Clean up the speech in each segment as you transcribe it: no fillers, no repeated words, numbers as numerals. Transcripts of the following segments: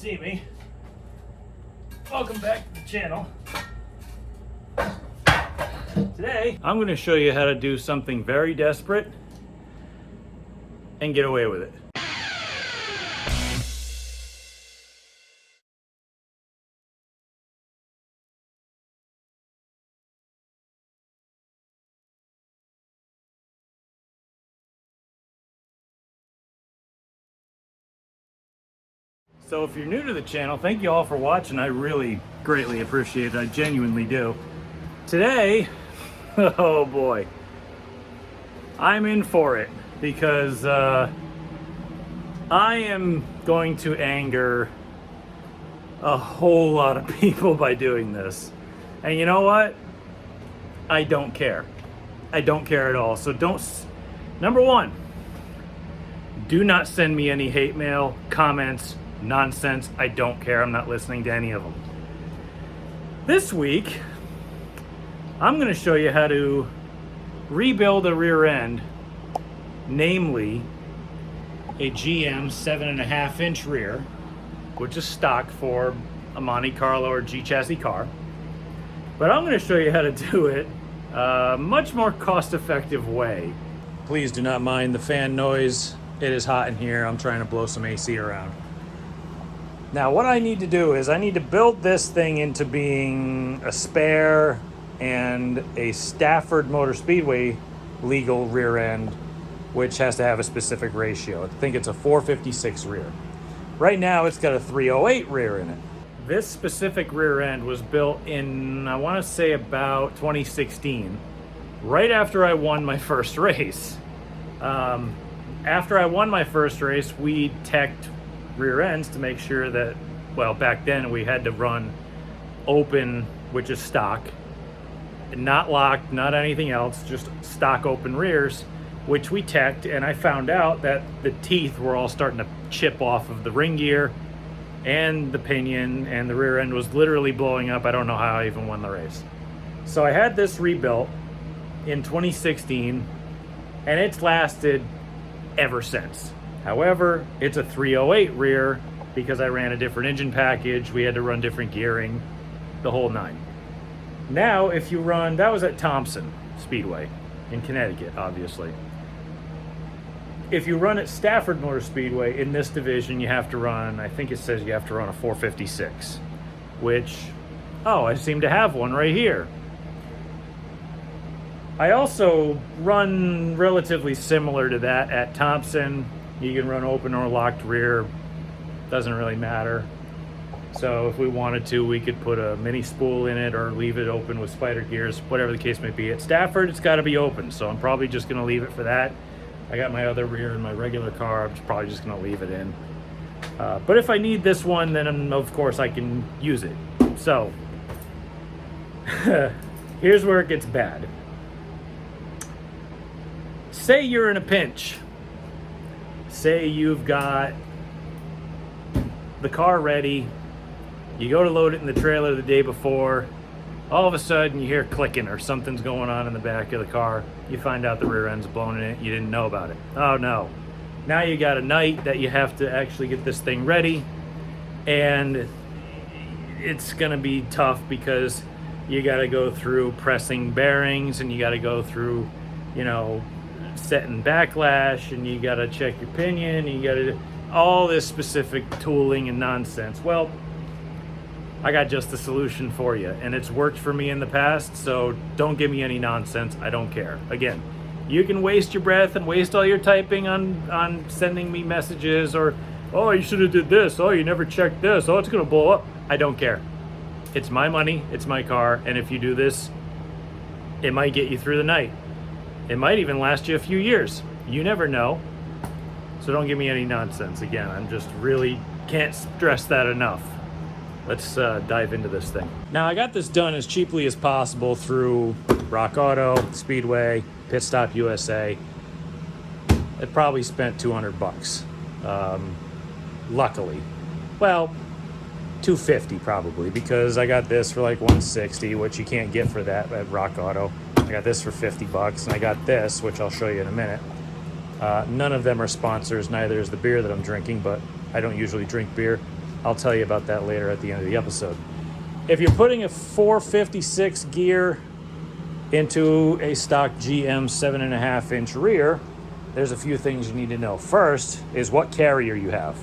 see me. Welcome back to the channel. Today, I'm going to show you how to do something very desperate and get away with it. So if you're new to the channel, thank you all for watching. I really greatly appreciate it. I genuinely do. Today, oh boy, I'm in for it because I am going to anger a whole lot of people by doing this. And you know what? I don't care. I don't care at all. So number one, do not send me any hate mail, comments, nonsense. I don't care. I'm not listening to any of them. This week, I'm going to show you how to rebuild a rear end, namely a GM 7.5-inch rear, which is stock for a Monte Carlo or G chassis car. But I'm going to show you how to do it a much more cost-effective way. Please do not mind the fan noise. It is hot in here. I'm trying to blow some AC around. Now what I need to do is I need to build this thing into being a spare and a Stafford Motor Speedway legal rear end, which has to have a specific ratio. I think it's a 456 rear. Right now it's got a 308 rear in it. This specific rear end was built in, I want to say about 2016, right after I won my first race. After I won my first race, we teched rear ends to make sure that, well, back then we had to run open, which is stock, not locked, not anything else, just stock open rears, which we teched, and I found out that the teeth were all starting to chip off of the ring gear and the pinion, and the rear end was literally blowing up. I don't know how I even won the race. So I had this rebuilt in 2016, and it's lasted ever since. However, it's a 308 rear because I ran a different engine package. We had to run different gearing, the whole nine. Now, if you run, that was at Thompson Speedway in Connecticut, obviously. If you run at Stafford Motor Speedway in this division, you have to run, I think it says you have to run a 456, which, oh, I seem to have one right here. I also run relatively similar to that at Thompson. You can run open or locked rear, doesn't really matter. So if we wanted to, we could put a mini spool in it or leave it open with spider gears, whatever the case may be. At Stafford, it's got to be open, so I'm probably just going to leave it for that. I got my other rear in my regular car. I'm probably just going to leave it in. But if I need this one, then of course I can use it. So here's where it gets bad. Say you're in a pinch. Say you've got the car ready, you go to load it in the trailer the day before, all of a sudden you hear clicking or something's going on in the back of the car. You find out the rear end's blown in it, you didn't know about it. Oh no. Now you got a night that you have to actually get this thing ready, and it's gonna be tough because you gotta go through pressing bearings, and you gotta go through, you know, setting backlash, and you got to check your pinion, and you got to do all this specific tooling and nonsense. Well, I got just the solution for you, and it's worked for me in the past, so don't give me any nonsense. I don't care. Again, you can waste your breath and waste all your typing on sending me messages, or, oh, you should have did this, oh, you never checked this, oh, it's gonna blow up. I don't care. It's my money, it's my car, and if you do this, it might get you through the night. It might even last you a few years. You never know. So don't give me any nonsense. Again, I'm just really can't stress that enough. Let's dive into this thing. Now, I got this done as cheaply as possible through Rock Auto, Speedway, Pit Stop USA. I probably spent $200. Luckily. Well, $250 probably, because I got this for like $160, which you can't get for that at Rock Auto. I got this for $50, and I got this, which I'll show you in a minute. None of them are sponsors. Neither is the beer that I'm drinking, but I don't usually drink beer. I'll tell you about that later at the end of the episode. If you're putting a 456 gear into a stock GM 7.5-inch rear, there's a few things you need to know. First is what carrier you have.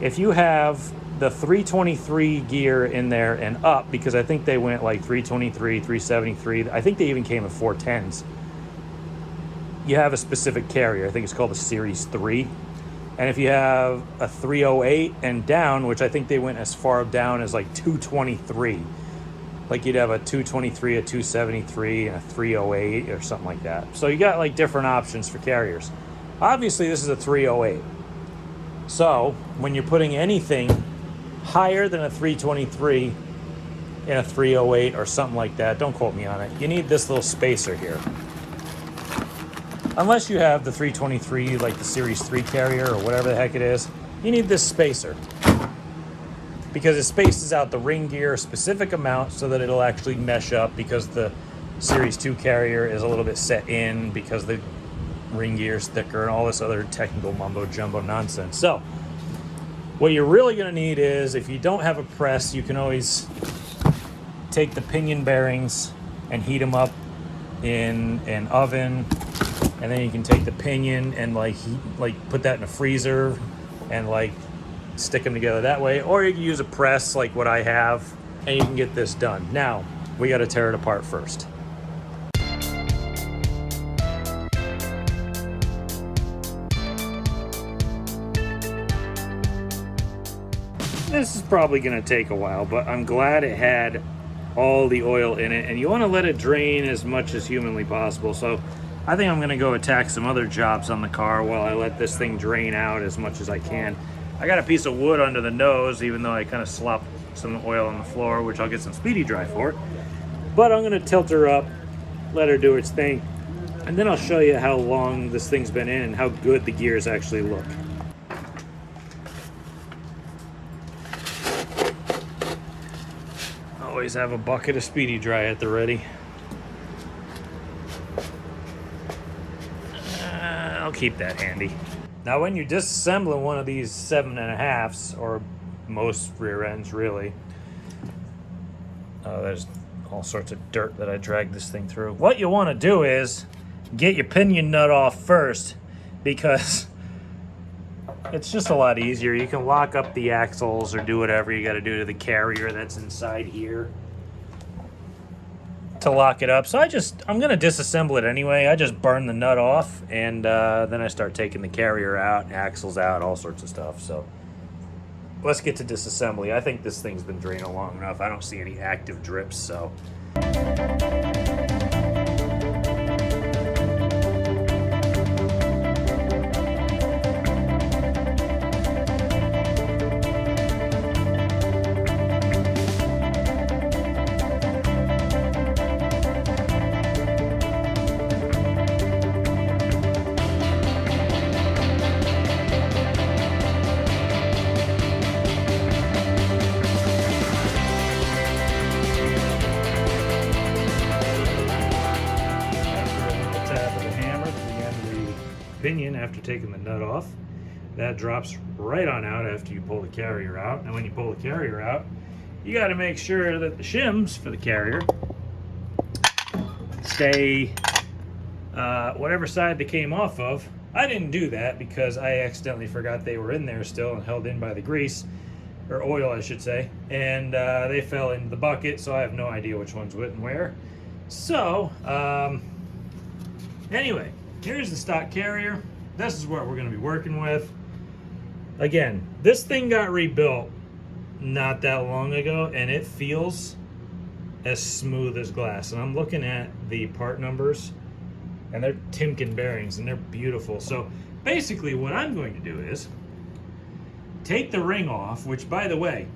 If you have the 323 gear in there and up, because I think they went like 323, 373, I think they even came at 410s. You have a specific carrier. I think it's called a Series 3. And if you have a 308 and down, which I think they went as far down as like 223, like you'd have a 223, a 273, and a 308 or something like that. So you got like different options for carriers. Obviously, this is a 308. So when you're putting anything higher than a 323 in a 308 or something like that, don't quote me on it, you need this little spacer here. Unless you have the 323, like the Series 3 carrier or whatever the heck it is, you need this spacer. Because it spaces out the ring gear a specific amount so that it'll actually mesh up, because the Series 2 carrier is a little bit set in because the ring gear is thicker and all this other technical mumbo jumbo nonsense. So what you're really going to need is, if you don't have a press, you can always take the pinion bearings and heat them up in an oven, and then you can take the pinion and put that in a freezer and stick them together that way, or you can use a press like what I have, and you can get this done. Now we got to tear it apart first. This is probably going to take a while, but I'm glad it had all the oil in it, and you want to let it drain as much as humanly possible. So I think I'm going to go attack some other jobs on the car while I let this thing drain out as much as I can. I got a piece of wood under the nose, even though I kind of slopped some oil on the floor, which I'll get some Speedy Dry for. But I'm going to tilt her up, let her do its thing, and then I'll show you how long this thing's been in and how good the gears actually look. Always have a bucket of Speedy Dry at the ready. I'll keep that handy. Now when you're disassembling one of these 7.5s, or most rear ends really, there's all sorts of dirt that I dragged this thing through. What you want to do is get your pinion nut off first, because it's just a lot easier. You can lock up the axles or do whatever you got to do to the carrier that's inside here to lock it up. So I'm going to disassemble it anyway. I just burn the nut off, and then I start taking the carrier out, axles out, all sorts of stuff. So let's get to disassembly. I think this thing's been draining long enough. I don't see any active drips, so. Pinion after taking the nut off, that drops right on out after you pull the carrier out. And when you pull the carrier out, you got to make sure that the shims for the carrier stay whatever side they came off of. I didn't do that because I accidentally forgot they were in there still and held in by the grease, or oil I should say, and they fell into the bucket, so I have no idea which ones went and where. So anyway, here's the stock carrier. This is what we're going to be working with. Again, this thing got rebuilt not that long ago, and it feels as smooth as glass. And I'm looking at the part numbers, and they're Timken bearings, and they're beautiful. So basically what I'm going to do is take the ring off, which, by the way,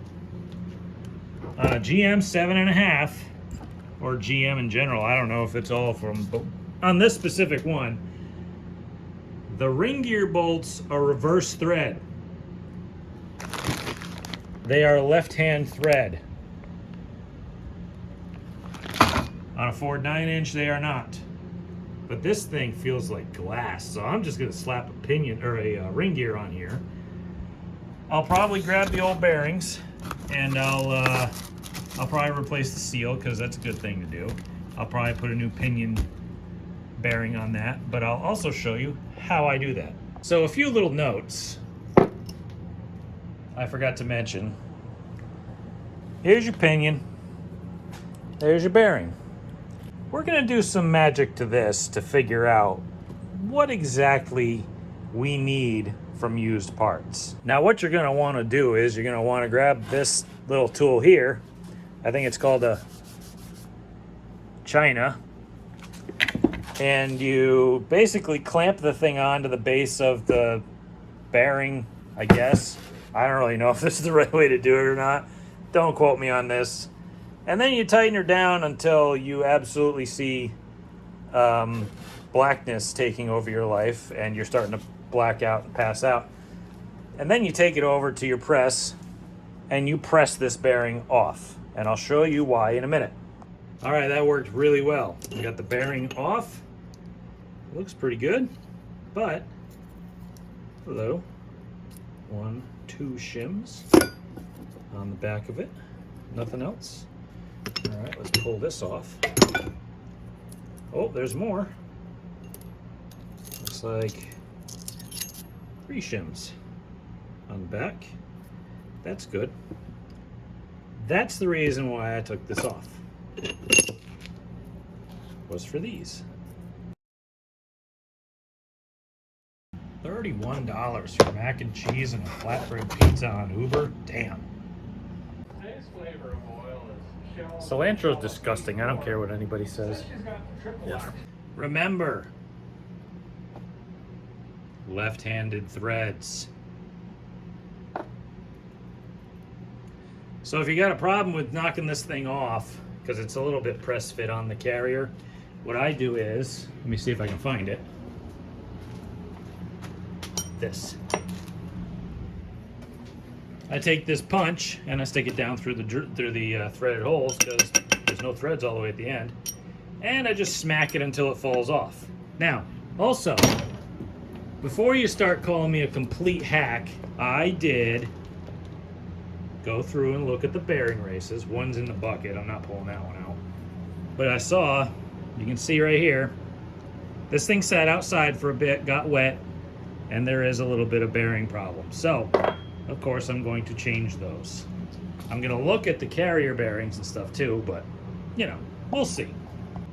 on a GM 7.5, or GM in general, I don't know if it's all from, but on this specific one, the ring gear bolts are reverse thread. They are left-hand thread. On a Ford 9-inch, they are not. But this thing feels like glass, so I'm just gonna slap a pinion or a ring gear on here. I'll probably grab the old bearings and I'll probably replace the seal because that's a good thing to do. I'll probably put a new pinion bearing on that, but I'll also show you how I do that. So a few little notes I forgot to mention. Here's your pinion. There's your bearing. We're gonna do some magic to this to figure out what exactly we need from used parts. Now what you're gonna wanna do is you're gonna wanna grab this little tool here. I think it's called a China. And you basically clamp the thing onto the base of the bearing, I guess. I don't really know if this is the right way to do it or not. Don't quote me on this. And then you tighten her down until you absolutely see blackness taking over your life and you're starting to black out and pass out. And then you take it over to your press and you press this bearing off. And I'll show you why in a minute. All right, that worked really well. We got the bearing off. Looks pretty good, but hello. 1, 2 shims on the back of it. Nothing else. All right, let's pull this off. Oh, there's more. Looks like 3 shims on the back. That's good. That's the reason why I took this off. Was for these. $31 for mac and cheese and a flatbread pizza on Uber. Damn. Today's flavor of oil is Cilantro's disgusting. I don't care what anybody says. Yeah. Remember, left-handed threads. So if you got a problem with knocking this thing off, because it's a little bit press fit on the carrier, what I do is, let me see if I can find it. This. I take this punch and I stick it down through the threaded holes because there's no threads all the way at the end, and I just smack it until it falls off. Now, also, before you start calling me a complete hack, I did go through and look at the bearing races. One's in the bucket. I'm not pulling that one out. But I saw, you can see right here, this thing sat outside for a bit, got wet, and there is a little bit of bearing problem. So, of course, I'm going to change those. I'm going to look at the carrier bearings and stuff too, but, you know, we'll see.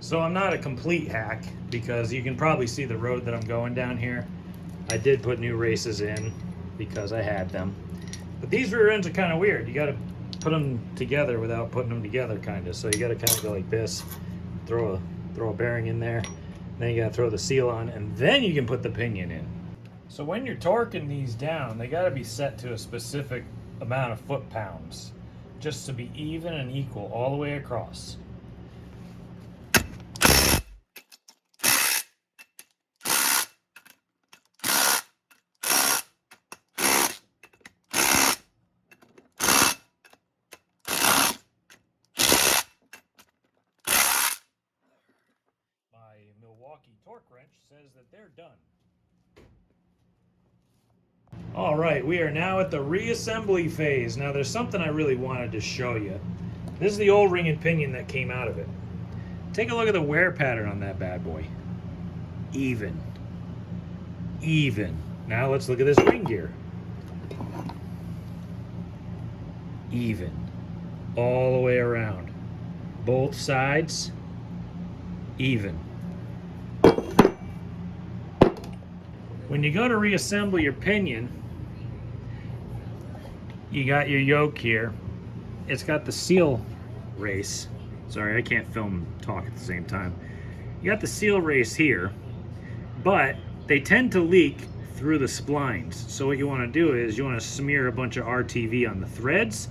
So I'm not a complete hack because you can probably see the road that I'm going down here. I did put new races in because I had them. But these rear ends are kind of weird. You got to put them together without putting them together, kind of. So you got to kind of go like this, throw a bearing in there, then you got to throw the seal on, and then you can put the pinion in. So when you're torquing these down, they got to be set to a specific amount of foot-pounds, just to be even and equal all the way across. My Milwaukee torque wrench says that they're done. All right, we are now at the reassembly phase. Now there's something I really wanted to show you. This is the old ring and pinion that came out of it. Take a look at the wear pattern on that bad boy. Even. Even. Now let's look at this ring gear. Even. All the way around. Both sides. Even. When you go to reassemble your pinion, you got your yoke here. It's got the seal race. Sorry, I can't film and talk at the same time. You got the seal race here, but they tend to leak through the splines. So what you want to do is you want to smear a bunch of RTV on the threads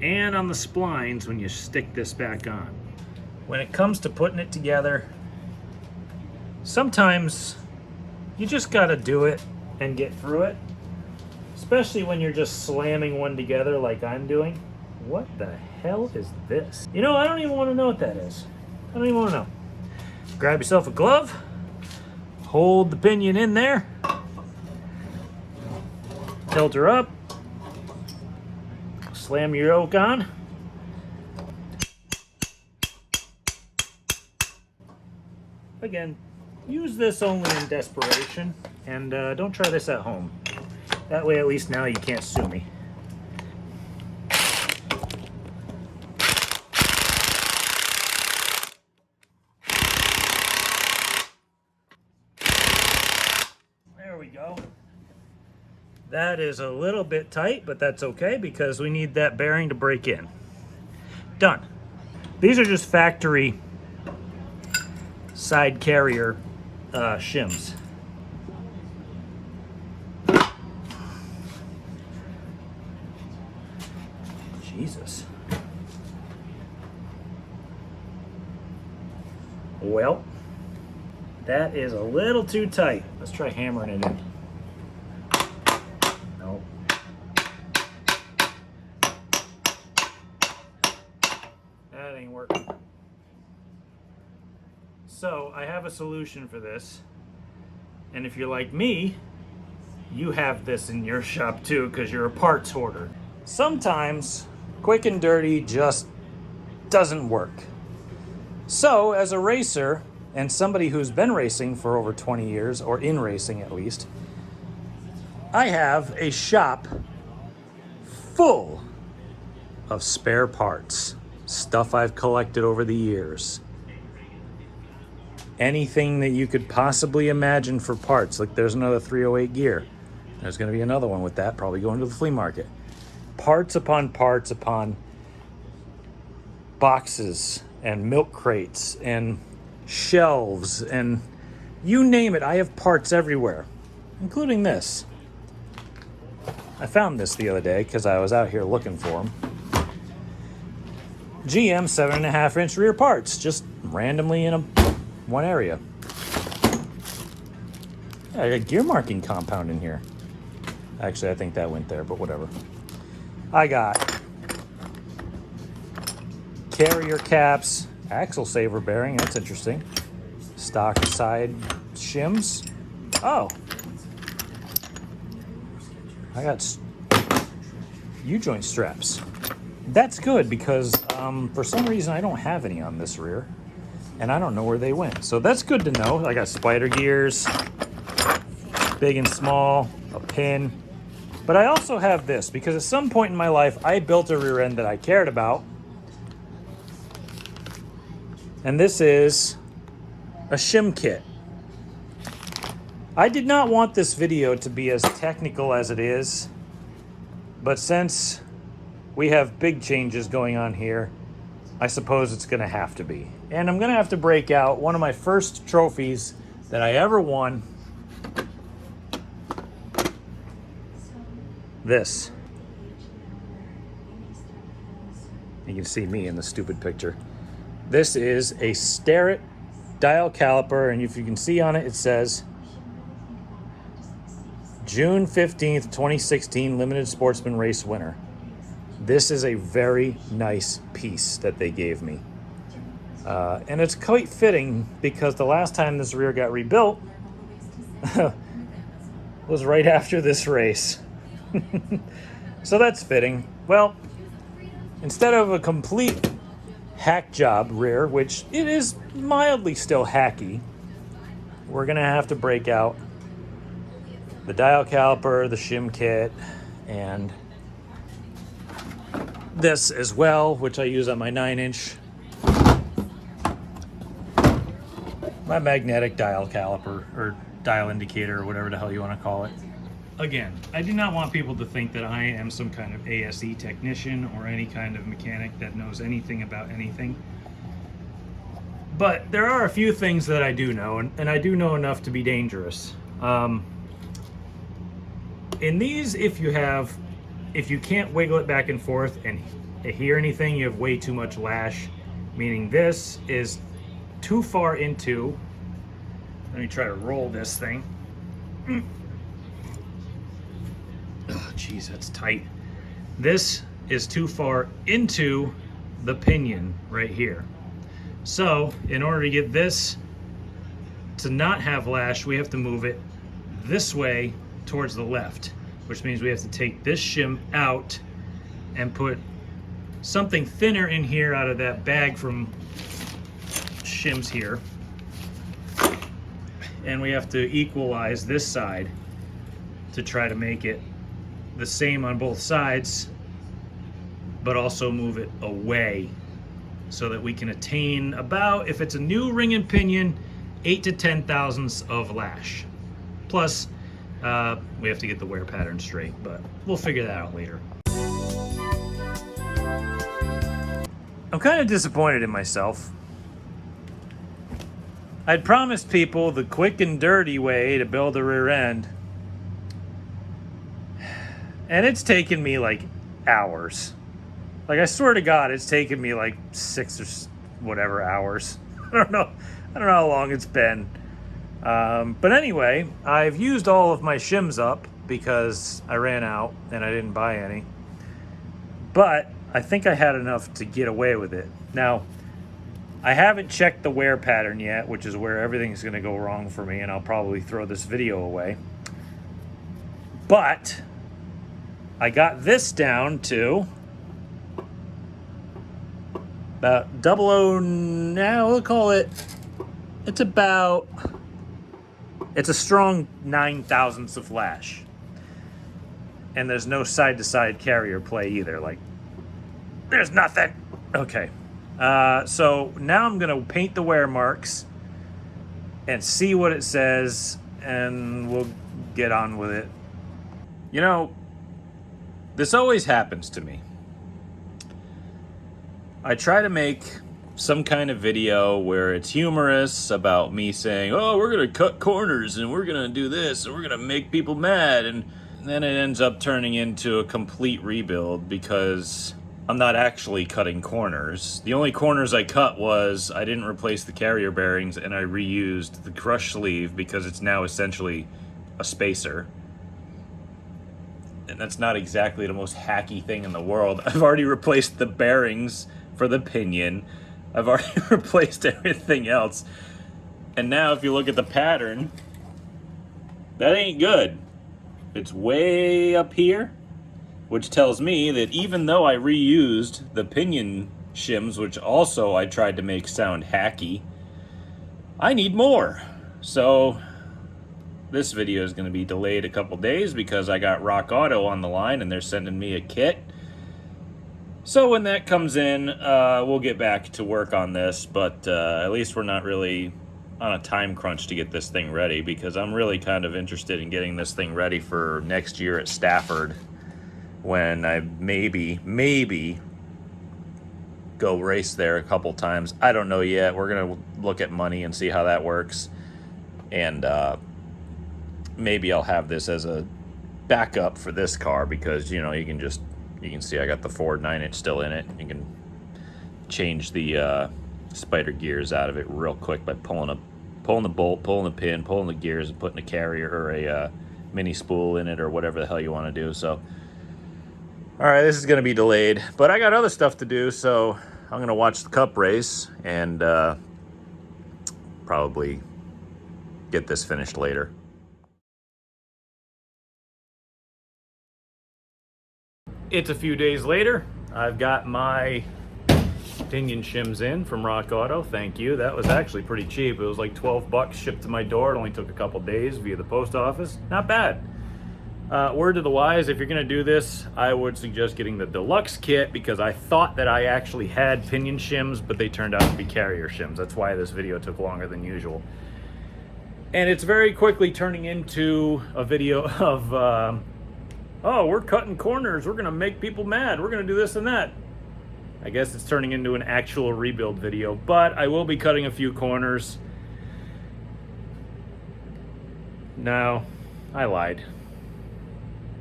and on the splines when you stick this back on. When it comes to putting it together, sometimes you just got to do it and get through it, especially when you're just slamming one together like I'm doing. What the hell is this? You know, I don't even want to know what that is. I don't even want to know. Grab yourself a glove, hold the pinion in there, tilt her up, Slam your yoke on. Again, use this only in desperation, and don't try this at home. That way at least now you can't sue me. There we go. That is a little bit tight, but that's okay because we need that bearing to break in. Done. These are just factory side carrier shims. Jesus. Well, that is a little too tight. Let's try hammering it in. Nope. That ain't working. So I have a solution for this. And if you're like me, you have this in your shop too because you're a parts hoarder. Sometimes quick and dirty just doesn't work. So as a racer and somebody who's been racing for over 20 years, or in racing at least, I have a shop full of spare parts, stuff I've collected over the years. Anything that you could possibly imagine for parts. Like there's another 308 gear. There's going to be another one with that, probably going to the flea market. Parts upon boxes and milk crates and shelves and you name it. I have parts everywhere, including this. I found this the other day because I was out here looking for them. GM 7.5-inch rear parts, just randomly in one area. Yeah, I got gear marking compound in here. Actually, I think that went there, but whatever. I got carrier caps, axle saver bearing, that's interesting. Stock side shims. Oh. I got U-joint straps. That's good because for some reason I don't have any on this rear and I don't know where they went. So that's good to know. I got spider gears, big and small, a pin. But I also have this because at some point in my life I built a rear end that I cared about. And this is a shim kit. I did not want this video to be as technical as it is, but since we have big changes going on here, I suppose it's gonna have to be. And I'm gonna have to break out one of my first trophies that I ever won. This. You can see me in the stupid picture. This is a Starrett dial caliper, and if you can see on it, it says June 15th, 2016 Limited Sportsman Race winner. This is a very nice piece that they gave me. And it's quite fitting because the last time this rear got rebuilt was right after this race. So that's fitting. Well, instead of a complete hack job rear, which it is mildly still hacky, we're gonna have to break out the dial caliper, the shim kit, and this as well, which I use on my 9-inch. My magnetic dial caliper, or dial indicator, or whatever the hell you want to call it. Again, I do not want people to think that I am some kind of ASE technician or any kind of mechanic that knows anything about anything. But there are a few things that I do know, and I do know enough to be dangerous. In these, if you can't wiggle it back and forth and hear anything, you have way too much lash, meaning this is too far into, let me try to roll this thing. Oh, geez, that's tight. This is too far into the pinion right here. So in order to get this to not have lash, we have to move it this way towards the left, which means we have to take this shim out and put something thinner in here out of that bag from shims here. And we have to equalize this side to try to make it the same on both sides, but also move it away so that we can attain about, if it's a new ring and pinion, 8 to 10 thousandths of lash. Plus, we have to get the wear pattern straight, but we'll figure that out later. I'm kind of disappointed in myself. I'd promised people the quick and dirty way to build a rear end, and it's taken me like hours. Like, I swear to God, it's taken me like 6 or whatever hours. I don't know how long it's been. But anyway, I've used all of my shims up because I ran out and I didn't buy any. But I think I had enough to get away with it. Now, I haven't checked the wear pattern yet, which is where everything's going to go wrong for me, and I'll probably throw this video away. But I got this down to about 00, now we'll call it, it's a strong 9 thousandths of lash. And there's no side-to-side carrier play either. Like, there's nothing. Okay. So now I'm going to paint the wear marks and see what it says, and we'll get on with it. You know, this always happens to me. I try to make some kind of video where it's humorous about me saying, oh, we're going to cut corners and we're going to do this and we're going to make people mad. And then it ends up turning into a complete rebuild because I'm not actually cutting corners. The only corners I cut was I didn't replace the carrier bearings and I reused the crush sleeve because it's now essentially a spacer. And that's not exactly the most hacky thing in the world. I've already replaced the bearings for the pinion. I've already replaced everything else. And now if you look at the pattern, that ain't good. It's way up here, which tells me that even though I reused the pinion shims, which also I tried to make sound hacky, I need more. So this video is going to be delayed a couple days because I got Rock Auto on the line and they're sending me a kit. So when that comes in, we'll get back to work on this, but at least we're not really on a time crunch to get this thing ready, because I'm really kind of interested in getting this thing ready for next year at Stafford, when I maybe go race there a couple times. I don't know yet. We're going to look at money and see how that works. And maybe I'll have this as a backup for this car, because, you know, you can see I got the Ford 9-inch still in it. You can change the spider gears out of it real quick by pulling the bolt, pulling the pin, pulling the gears, and putting a carrier or a mini spool in it, or whatever the hell you want to do. So, all right, this is going to be delayed, but I got other stuff to do, so I'm going to watch the Cup race and probably get this finished later. It's a few days later. I've got my pinion shims in from Rock Auto. Thank you. That was actually pretty cheap. It was like 12 bucks shipped to my door. It only took a couple days via the post office. Not bad. Word to the wise, if you're going to do this, I would suggest getting the deluxe kit, because I thought that I actually had pinion shims, but they turned out to be carrier shims. That's why this video took longer than usual. And it's very quickly turning into a video of oh, we're cutting corners, we're gonna make people mad, we're gonna do this and that. I guess it's turning into an actual rebuild video, but I will be cutting a few corners. No, I lied.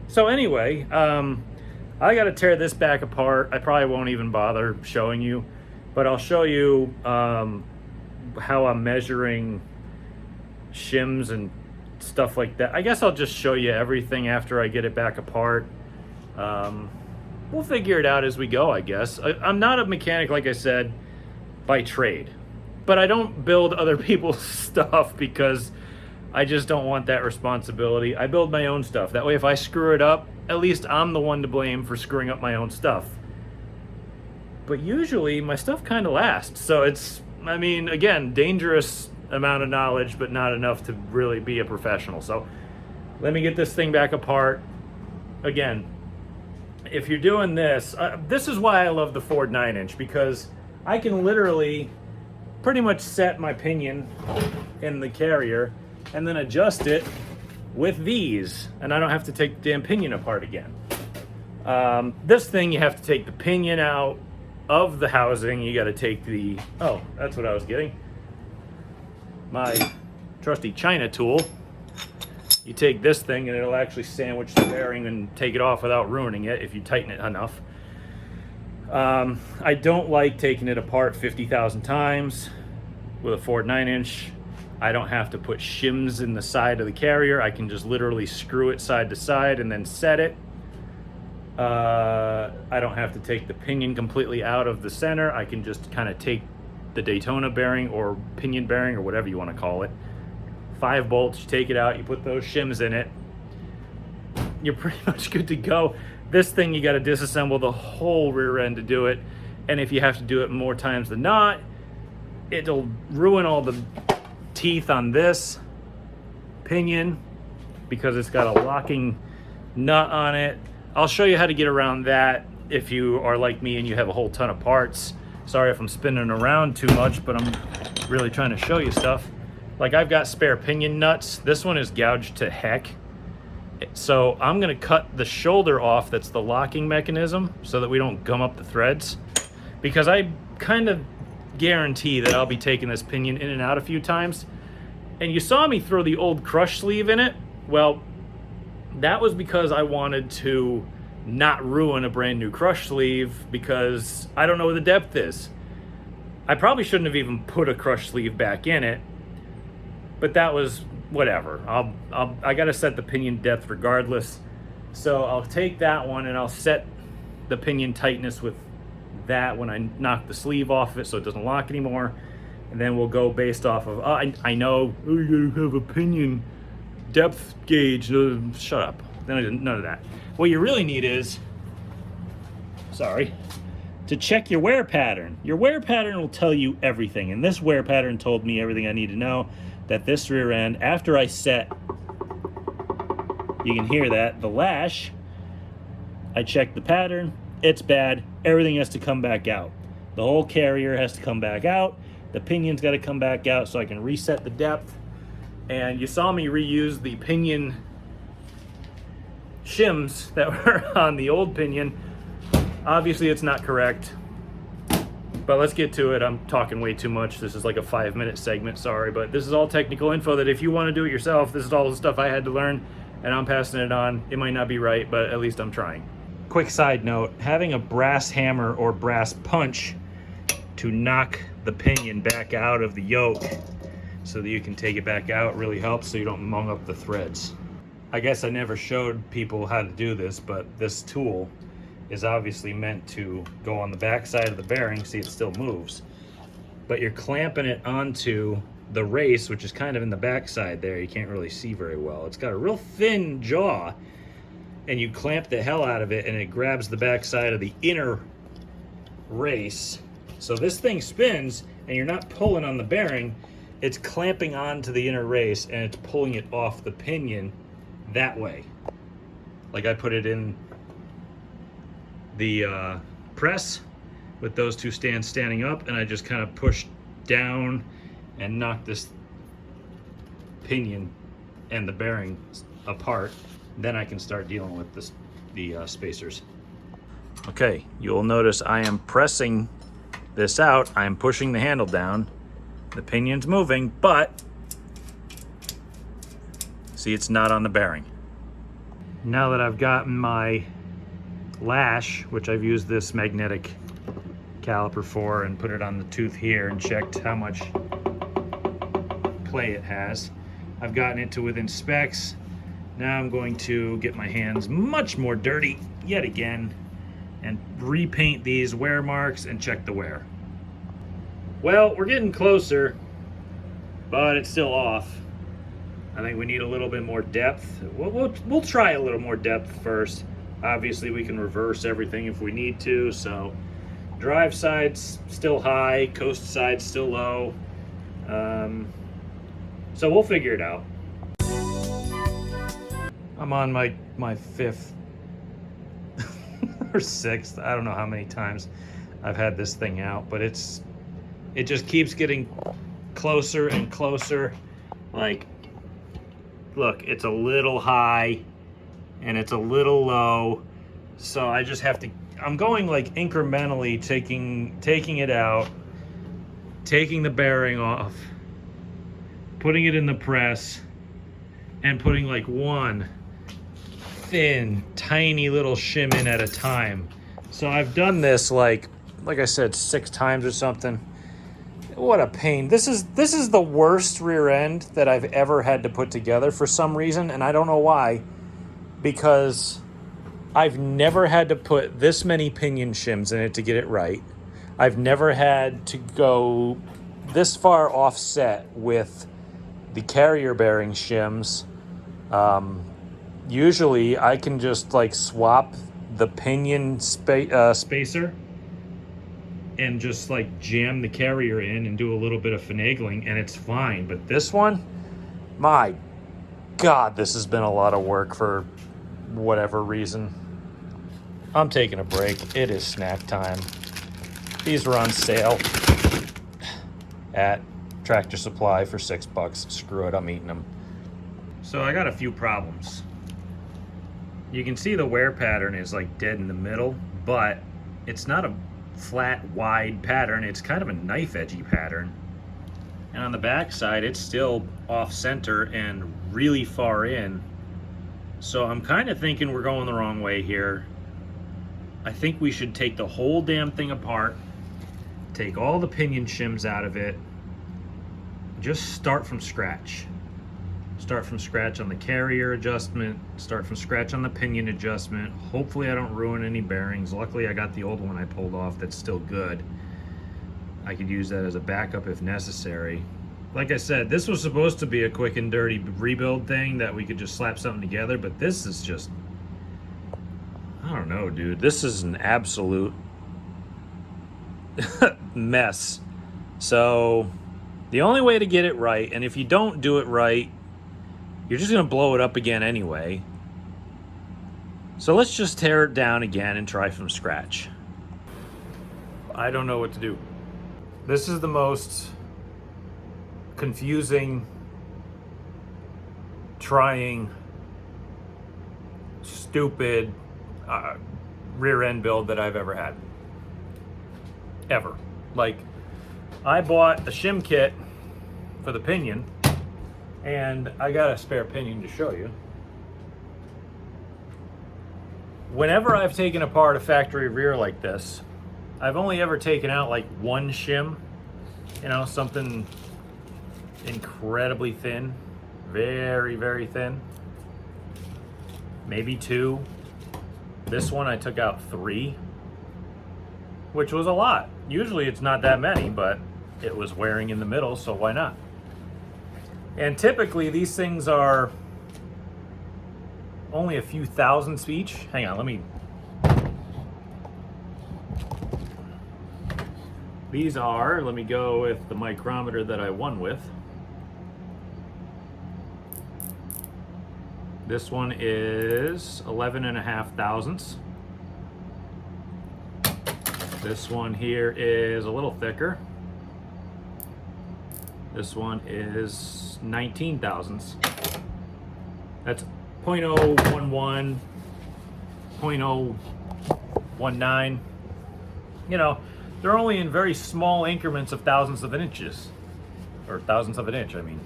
So anyway, I gotta tear this back apart. I probably won't even bother showing you, but I'll show you how I'm measuring shims and stuff like that. I guess I'll just show you everything after I get it back apart. We'll figure it out as we go, I guess. I'm not a mechanic, like I said, by trade, but I don't build other people's stuff because I just don't want that responsibility. I build my own stuff. That way, if I screw it up, at least I'm the one to blame for screwing up my own stuff. But usually my stuff kind of lasts. So it's, I mean, again, dangerous amount of knowledge, but not enough to really be a professional. So let me get this thing back apart. Again, if you're doing this, this is why I love the Ford 9-inch, because I can literally pretty much set my pinion in the carrier and then adjust it with these, and I don't have to take the damn pinion apart again. This thing, you have to take the pinion out of the housing. You got to take the, oh, that's what I was getting. My trusty China tool. You take this thing and it'll actually sandwich the bearing and take it off without ruining it if you tighten it enough. I don't like taking it apart 50,000 times with a Ford 9-inch. I don't have to put shims in the side of the carrier. I can just literally screw it side to side and then set it. I don't have to take the pinion completely out of the center. I can just kind of take the Daytona bearing or pinion bearing or whatever you want to call it. 5 bolts, you take it out, you put those shims in it. You're pretty much good to go. This thing, you got to disassemble the whole rear end to do it. And if you have to do it more times than not, it'll ruin all the teeth on this pinion because it's got a locking nut on it. I'll show you how to get around that if you are like me and you have a whole ton of parts. Sorry if I'm spinning around too much, but I'm really trying to show you stuff. Like, I've got spare pinion nuts. This one is gouged to heck. So I'm gonna cut the shoulder off that's the locking mechanism so that we don't gum up the threads, because I kind of guarantee that I'll be taking this pinion in and out a few times. And you saw me throw the old crush sleeve in it. Well, that was because I wanted to not ruin a brand new crush sleeve, because I don't know what the depth is. I probably shouldn't have even put a crush sleeve back in it, but that was whatever. I gotta set the pinion depth regardless. So I'll take that one and I'll set the pinion tightness with that when I knock the sleeve off of it so it doesn't lock anymore. And then we'll go based off of, I know, you gotta have a pinion depth gauge. Shut up. None of that. What you really need is, to check your wear pattern. Your wear pattern will tell you everything. And this wear pattern told me everything I need to know. That this rear end, after I set, you can hear that, the lash, I checked the pattern, it's bad, everything has to come back out. The whole carrier has to come back out, the pinion's got to come back out so I can reset the depth. And you saw me reuse the pinion shims that were on the old pinion. Obviously it's not correct, but let's get to it. I'm talking way too much. This is like a 5-minute segment, sorry, but this is all technical info that if you want to do it yourself, this is all the stuff I had to learn and I'm passing it on. It might not be right, but at least I'm trying. Quick side note, having a brass hammer or brass punch to knock the pinion back out of the yoke so that you can take it back out really helps so you don't mung up the threads. I guess I never showed people how to do this, but this tool is obviously meant to go on the back side of the bearing. See, it still moves, but you're clamping it onto the race, which is kind of in the back side there. You can't really see very well. It's got a real thin jaw, and you clamp the hell out of it and it grabs the back side of the inner race. So this thing spins and you're not pulling on the bearing, it's clamping onto the inner race and it's pulling it off the pinion that way. Like I put it in the press with those two stands standing up, and I just kind of push down and knock this pinion and the bearing apart. Then I can start dealing with the spacers. Okay, you'll notice I am pressing this out. I am pushing the handle down. The pinion's moving, but see, it's not on the bearing. Now that I've gotten my lash, which I've used this magnetic caliper for, and put it on the tooth here and checked how much play it has, I've gotten it to within specs. Now I'm going to get my hands much more dirty yet again and repaint these wear marks and check the wear. Well, we're getting closer, but it's still off. I think we need a little bit more depth. We'll try a little more depth first. Obviously we can reverse everything if we need to, so drive side's still high, coast side's still low. So we'll figure it out. I'm on my fifth or sixth, I don't know how many times I've had this thing out, but it just keeps getting closer and closer. Like, look, it's a little high and it's a little low, so I just have to, I'm going like incrementally taking it out, taking the bearing off, putting it in the press, and putting like one thin, tiny little shim in at a time. So I've done this like I said, 6 times or something. What a pain. This is the worst rear end that I've ever had to put together for some reason, and I don't know why, because I've never had to put this many pinion shims in it to get it right. I've never had to go this far offset with the carrier bearing shims. Usually I can just like swap the pinion spacer and just like jam the carrier in and do a little bit of finagling and it's fine. But this one, my God, this has been a lot of work for whatever reason. I'm taking a break. It is snack time. These were on sale at Tractor Supply for $6. Screw it, I'm eating them. So I got a few problems. You can see the wear pattern is like dead in the middle, but it's not a flat, wide pattern. It's kind of a knife edgy pattern. And on the back side, it's still off center and really far in. So I'm kind of thinking we're going the wrong way here. I think we should take the whole damn thing apart, take all the pinion shims out of it, just start from scratch. Start from scratch on the carrier adjustment, start from scratch on the pinion adjustment. Hopefully I don't ruin any bearings. Luckily I got the old one I pulled off that's still good. I could use that as a backup if necessary. Like I said, this was supposed to be a quick and dirty rebuild thing that we could just slap something together, but this is just, I don't know, dude. This is an absolute mess. So the only way to get it right, and if you don't do it right, you're just gonna blow it up again anyway. So let's just tear it down again and try from scratch. I don't know what to do. This is the most confusing, trying, stupid rear end build that I've ever had. Ever. Like, I bought a shim kit for the pinion, and I got a spare pinion to show you. Whenever I've taken apart a factory rear like this, I've only ever taken out like one shim, you know, something incredibly thin, very, very thin. Maybe 2. This one I took out 3, which was a lot. Usually it's not that many, but it was wearing in the middle, so why not? And typically these things are only a few thousandths each. Hang on, let me. These are, let me go with the micrometer that I won with. This one is 11.5 thousandths. This one here is a little thicker. This one is 19 thousandths. That's 0.011, 0.019. You know, they're only in very small increments of thousandths of inches, or thousandths of an inch, I mean.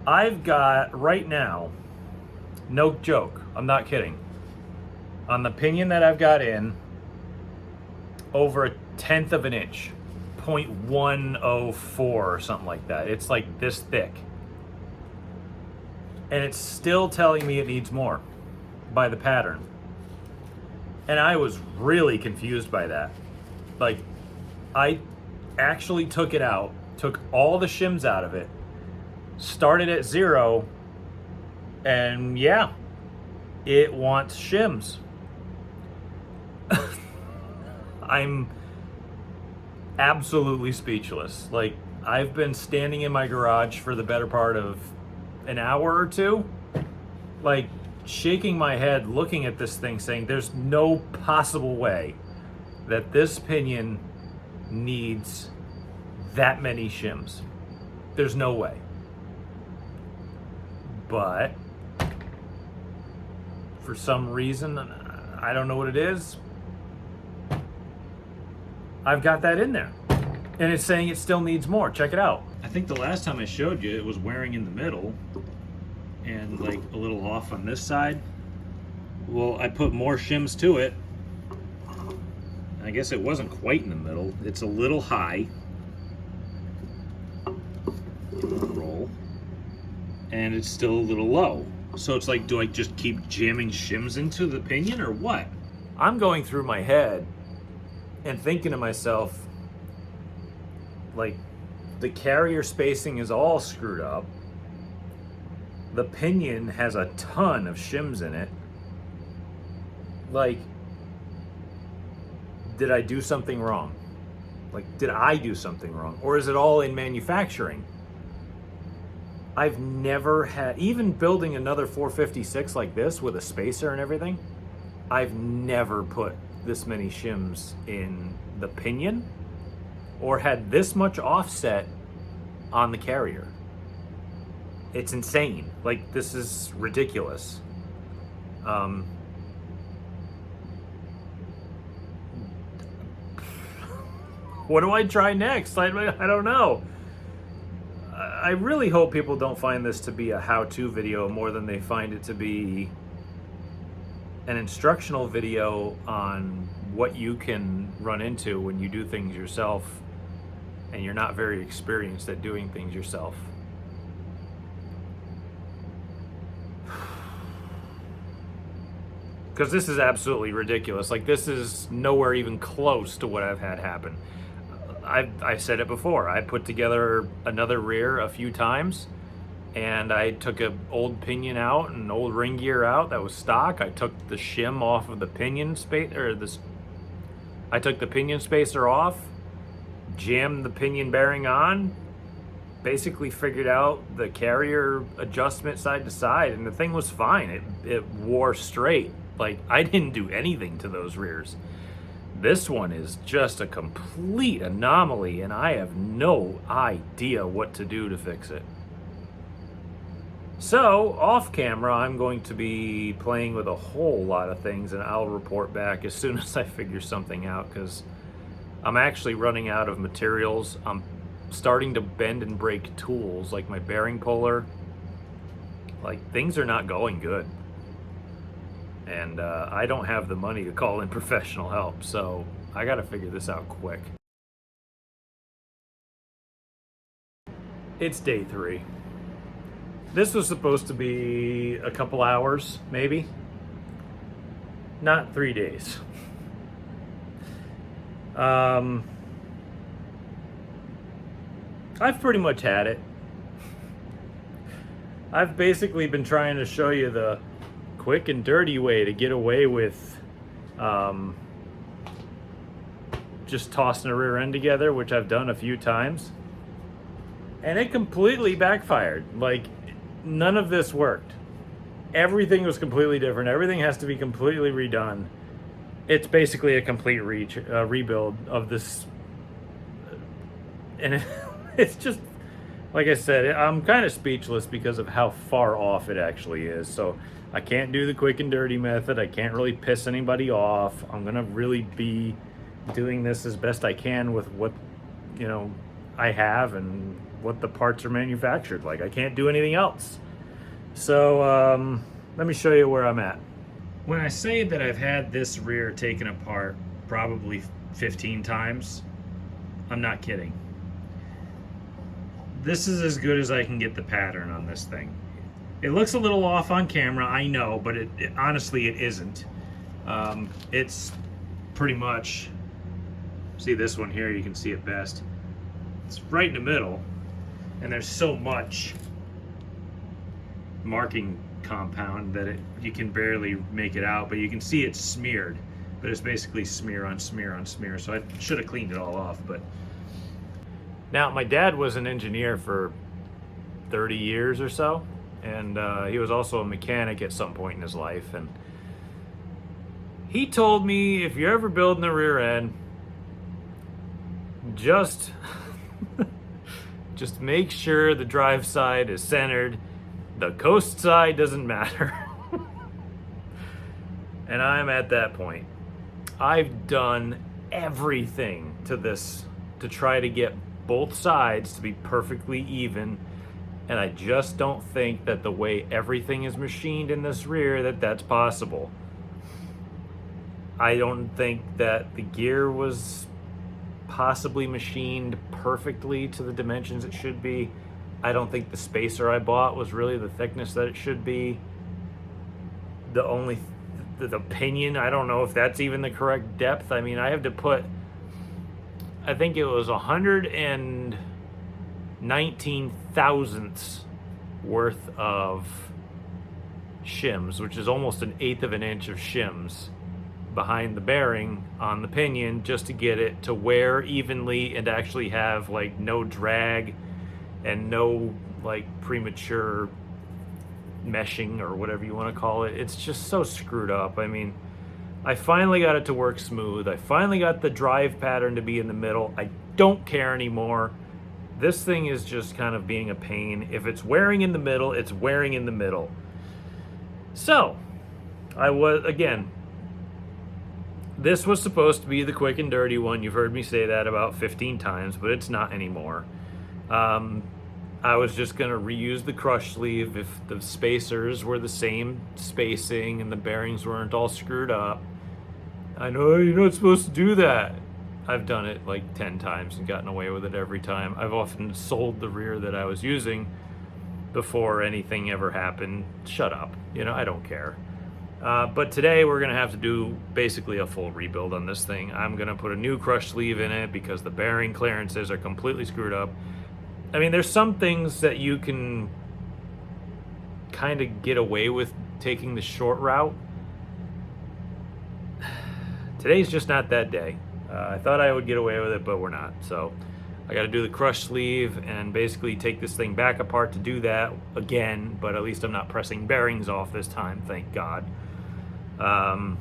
I've got, right now, no joke, I'm not kidding, on the pinion that I've got in, over 1/10 of an inch. 0.104 or something like that. It's like this thick. And it's still telling me it needs more by the pattern. And I was really confused by that. Like, I actually took it out, took all the shims out of it, started at 0, and yeah, it wants shims. I'm absolutely speechless. Like, I've been standing in my garage for the better part of an hour or two, like shaking my head, looking at this thing, saying there's no possible way that this pinion needs that many shims. There's no way. But for some reason, I don't know what it is, I've got that in there. And it's saying it still needs more. Check it out. I think the last time I showed you, it was wearing in the middle and like a little off on this side. Well, I put more shims to it. I guess it wasn't quite in the middle. It's a little high. Roll. And it's still a little low. So it's like, do I just keep jamming shims into the pinion or what? I'm going through my head and thinking to myself, like, the carrier spacing is all screwed up. The pinion has a ton of shims in it. Like, did I do something wrong? Like, did I do something wrong? Or is it all in manufacturing? I've never had, even building another 456 like this with a spacer and everything, I've never put this many shims in the pinion or had this much offset on the carrier. It's insane. Like, this is ridiculous. What do I try next? I don't know. I really hope people don't find this to be a how-to video more than they find it to be an instructional video on what you can run into when you do things yourself and you're not very experienced at doing things yourself. Because this is absolutely ridiculous. Like, this is nowhere even close to what I've had happen. I've said it before. I put together another rear a few times, and I took an old pinion out and old ring gear out that was stock. I took the shim off of the pinion I took the pinion spacer off, jammed the pinion bearing on, basically figured out the carrier adjustment side to side, and the thing was fine. It wore straight. Like, I didn't do anything to those rears. This one is just a complete anomaly, and I have no idea what to do to fix it. So, off camera, I'm going to be playing with a whole lot of things, and I'll report back as soon as I figure something out, because I'm actually running out of materials. I'm starting to bend and break tools, like my bearing puller. Like, things are not going good. And I don't have the money to call in professional help, so I gotta figure this out quick. It's day 3. This was supposed to be a couple hours, maybe. Not 3 days. I've pretty much had it. I've basically been trying to show you the quick and dirty way to get away with just tossing a rear end together, which I've done a few times, and it completely backfired. Like, none of this worked. Everything was completely different. Everything has to be completely redone. It's basically a complete rebuild of this, and it's just, like I said, I'm kind of speechless because of how far off it actually is. So I can't do the quick and dirty method. I can't really piss anybody off. I'm gonna really be doing this as best I can with what, you know, I have and what the parts are manufactured. Like, I can't do anything else. So let me show you where I'm at. When I say that I've had this rear taken apart probably 15 times, I'm not kidding. This is as good as I can get the pattern on this thing. It looks a little off on camera, I know, but honestly it isn't. It's pretty much, see this one here, you can see it best. It's right in the middle, and there's so much marking compound that you can barely make it out, but you can see it's smeared. But it's basically smear on smear on smear. So I should have cleaned it all off. But now my dad was an engineer for 30 years or so, and he was also a mechanic at some point in his life. And he told me, if you're ever building the rear end, just make sure the drive side is centered. The coast side doesn't matter. And I'm at that point. I've done everything to this to try to get both sides to be perfectly even, and I just don't think that the way everything is machined in this rear that's possible. I don't think that the gear was possibly machined perfectly to the dimensions it should be. I don't think the spacer I bought was really the thickness that it should be. The pinion, I don't know if that's even the correct depth. I mean, I have to put, I think it was 119 thousandths worth of shims, which is almost an eighth of an inch of shims behind the bearing on the pinion, just to get it to wear evenly and actually have like no drag and no like premature meshing or whatever you want to call it. It's just so screwed up. I mean, I finally got it to work smooth. I finally got the drive pattern to be in the middle. I don't care anymore. This thing is just kind of being a pain. If it's wearing in the middle, it's wearing in the middle. So, this was supposed to be the quick and dirty one. You've heard me say that about 15 times, but it's not anymore. I was just gonna reuse the crush sleeve if the spacers were the same spacing and the bearings weren't all screwed up. I know you're not supposed to do that. I've done it like 10 times and gotten away with it every time. I've often sold the rear that I was using before anything ever happened. Shut up, I don't care. But today we're gonna have to do basically a full rebuild on this thing. I'm gonna put a new crush sleeve in it because the bearing clearances are completely screwed up. I mean, there's some things that you can kind of get away with taking the short route. Today's just not that day. I thought I would get away with it, but we're not. So I got to do the crush sleeve and basically take this thing back apart to do that again, but at least I'm not pressing bearings off this time, thank God. I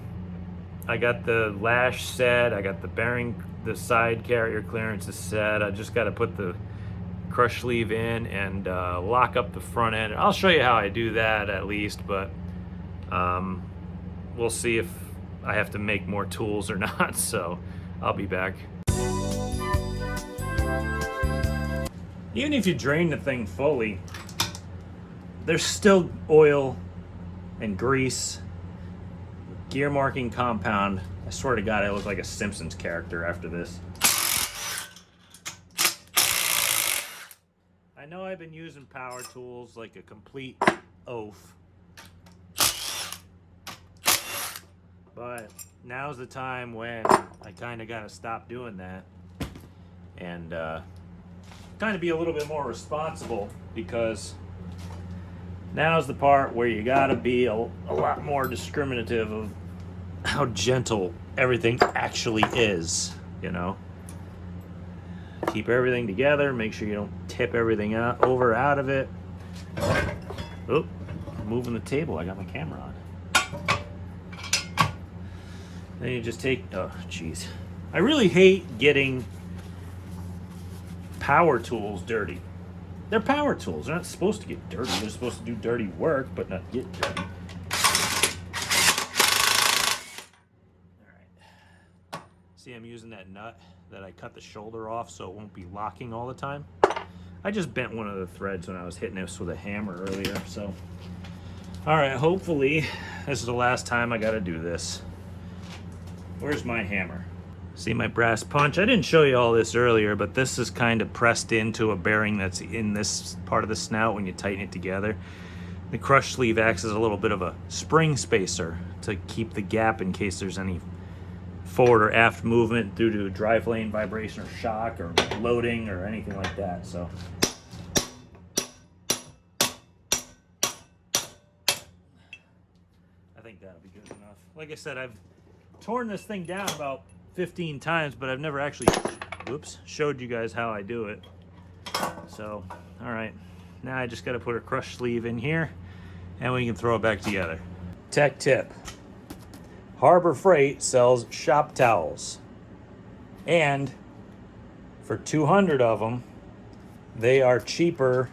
got the lash set, I got the side carrier clearances set. I just got to put the crush sleeve in and lock up the front end. I'll show you how I do that at least, but we'll see if I have to make more tools or not, so I'll be back. Even if you drain the thing fully, there's still oil and grease, gear marking compound. I swear to God, I look like a Simpsons character after this. I know I've been using power tools like a complete oaf, but now's the time when I kind of got to stop doing that and kind of be a little bit more responsible, because now's the part where you got to be a lot more discriminative of how gentle everything actually is, Keep everything together, make sure you don't tip everything out of it. Oh, I'm moving the table, I got my camera on. Then you just take, oh geez. I really hate getting power tools dirty. They're power tools, they're not supposed to get dirty. They're supposed to do dirty work, but not get dirty. Alright. See, I'm using that nut that I cut the shoulder off so it won't be locking all the time. I just bent one of the threads when I was hitting this with a hammer earlier, so. Alright, hopefully this is the last time I gotta do this. Where's my hammer? See my brass punch? I didn't show you all this earlier, but this is kind of pressed into a bearing that's in this part of the snout when you tighten it together. The crush sleeve acts as a little bit of a spring spacer to keep the gap in case there's any forward or aft movement due to drive lane vibration or shock or loading or anything like that. So think that'll be good enough. Like I said, I've torn this thing down about 15 times, but I've never actually, showed you guys how I do it. So, all right. Now I just got to put a crush sleeve in here, and we can throw it back together. Tech tip. Harbor Freight sells shop towels. And for 200 of them, they are cheaper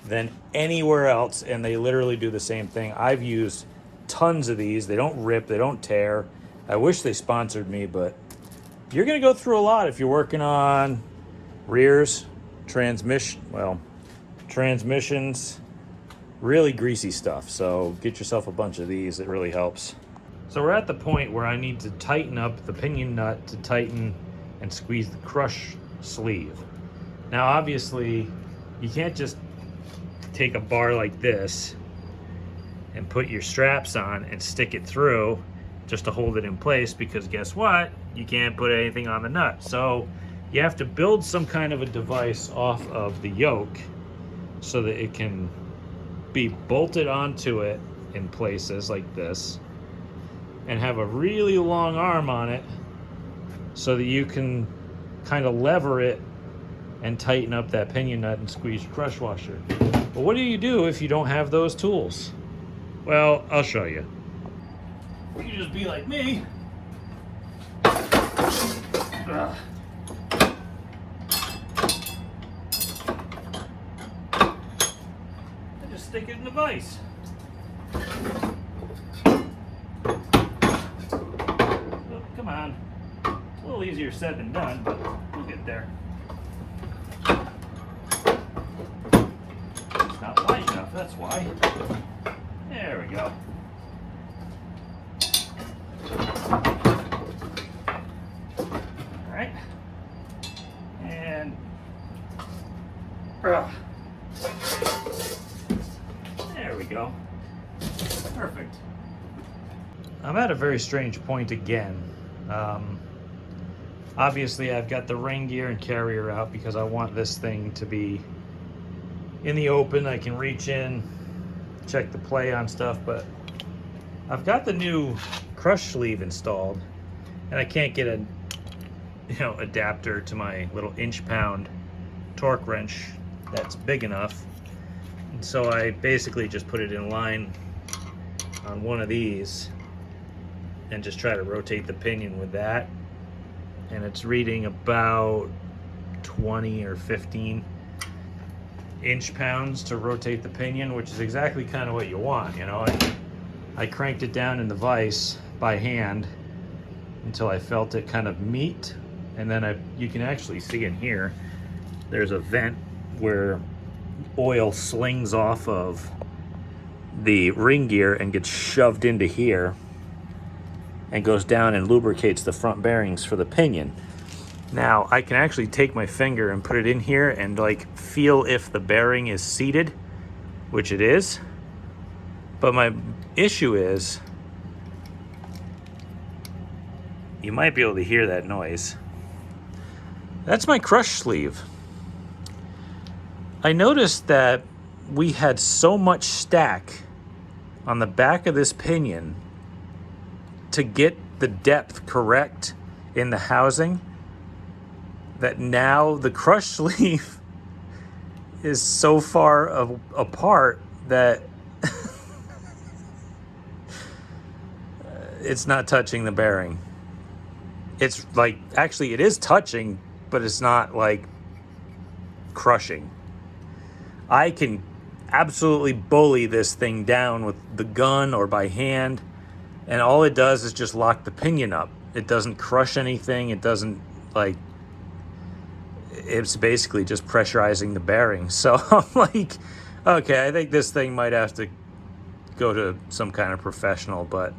than anywhere else, and they literally do the same thing. I've used tons of these. They don't rip, they don't tear. I wish they sponsored me, but you're gonna go through a lot if you're working on rears, transmissions, really greasy stuff. So get yourself a bunch of these, it really helps. So we're at the point where I need to tighten up the pinion nut to tighten and squeeze the crush sleeve. Now obviously you can't just take a bar like this and put your straps on and stick it through just to hold it in place, because guess what? You can't put anything on the nut. So you have to build some kind of a device off of the yoke so that it can be bolted onto it in places like this and have a really long arm on it so that you can kind of lever it and tighten up that pinion nut and squeeze your crush washer. But what do you do if you don't have those tools? Well, I'll show you. You can just be like me. Ugh. And just stick it in the vise. Oh, come on. It's a little easier said than done, but we'll get there. It's not wide enough, that's why. There we go. All right. And there we go. Perfect. I'm at a very strange point again. Obviously I've got the rain gear and carrier out because I want this thing to be in the open. I can reach in, check the play on stuff, but I've got the new crush sleeve installed and I can't get a adapter to my little inch-pound torque wrench that's big enough. And so I basically just put it in line on one of these and just try to rotate the pinion with that. And it's reading about 20 or 15 inch-pounds to rotate the pinion, which is exactly kind of what you want, I cranked it down in the vise by hand until I felt it kind of meet, and then you can actually see in here, there's a vent where oil slings off of the ring gear and gets shoved into here and goes down and lubricates the front bearings for the pinion. Now I can actually take my finger and put it in here and feel if the bearing is seated, which it is. But my issue is, you might be able to hear that noise. That's my crush sleeve. I noticed that we had so much stack on the back of this pinion to get the depth correct in the housing that now the crush sleeve is so far apart that it's not touching the bearing. It's actually it is touching, but it's not crushing. I can absolutely bully this thing down with the gun or by hand, and all it does is just lock the pinion up. It doesn't crush anything. It doesn't it's basically just pressurizing the bearing. So I'm okay, I think this thing might have to go to some kind of professional, but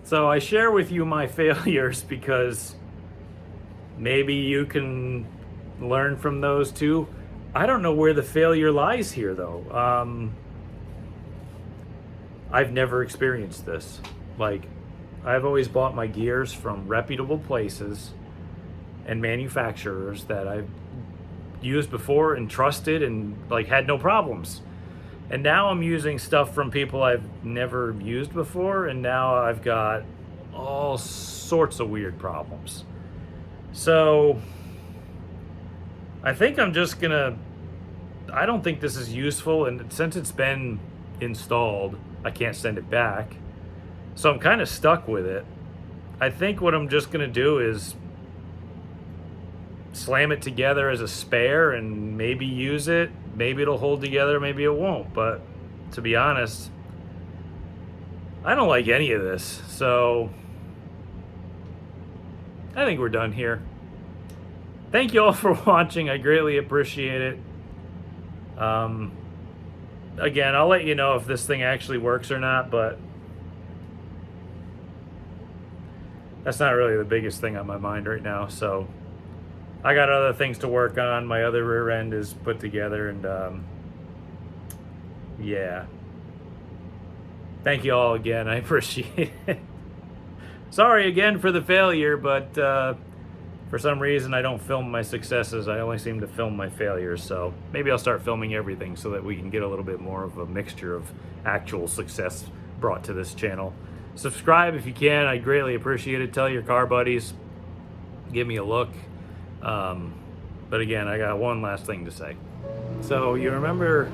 so I share with you my failures because maybe you can learn from those too. I don't know where the failure lies here though. I've never experienced this. I've always bought my gears from reputable places and manufacturers that I've used before and trusted and had no problems. And now I'm using stuff from people I've never used before, and now I've got all sorts of weird problems. So I think I'm just gonna, I don't think this is useful, and since it's been installed, I can't send it back. So I'm kind of stuck with it. I think what I'm just gonna do is slam it together as a spare and maybe use it. Maybe it'll hold together, maybe it won't. But to be honest, I don't like any of this. So I think we're done here. Thank you all for watching. I greatly appreciate it. Again, I'll let you know if this thing actually works or not, but that's not really the biggest thing on my mind right now. So I got other things to work on. My other rear end is put together, and yeah. Thank you all again. I appreciate it. Sorry again for the failure, but for some reason I don't film my successes. I only seem to film my failures. So maybe I'll start filming everything so that we can get a little bit more of a mixture of actual success brought to this channel. Subscribe if you can. I greatly appreciate it. Tell your car buddies. Give me a look. But again, I got one last thing to say. So you remember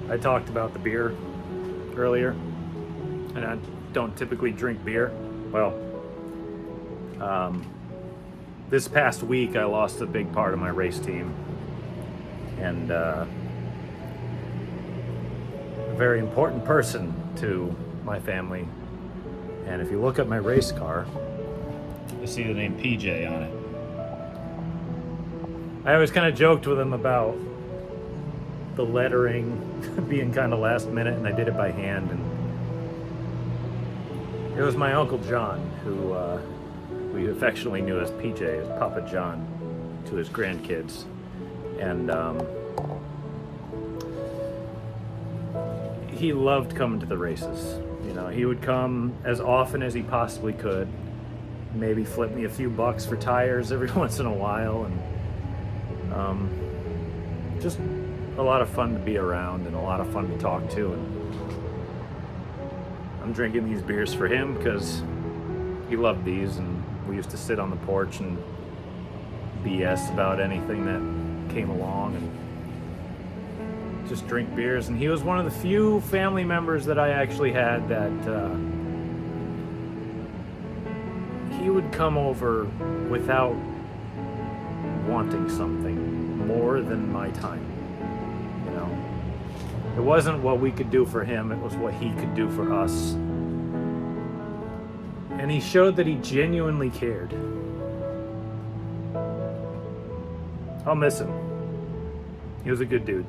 I talked about the beer earlier, and I don't typically drink beer. Well, this past week I lost a big part of my race team, and a very important person to my family. And if you look at my race car, you see the name PJ on it. I always kind of joked with him about the lettering being kind of last minute, and I did it by hand. And it was my Uncle John, who we affectionately knew as PJ, as Papa John, to his grandkids. And he loved coming to the races. You know, he would come as often as he possibly could, maybe flip me a few bucks for tires every once in a while, and just a lot of fun to be around and a lot of fun to talk to. And I'm drinking these beers for him because he loved these, and we used to sit on the porch and BS about anything that came along and just drink beers. And he was one of the few family members that I actually had that he would come over without wanting something more than my time. You know, it wasn't what we could do for him, it was what he could do for us. And he showed that he genuinely cared. I'll miss him. He was a good dude.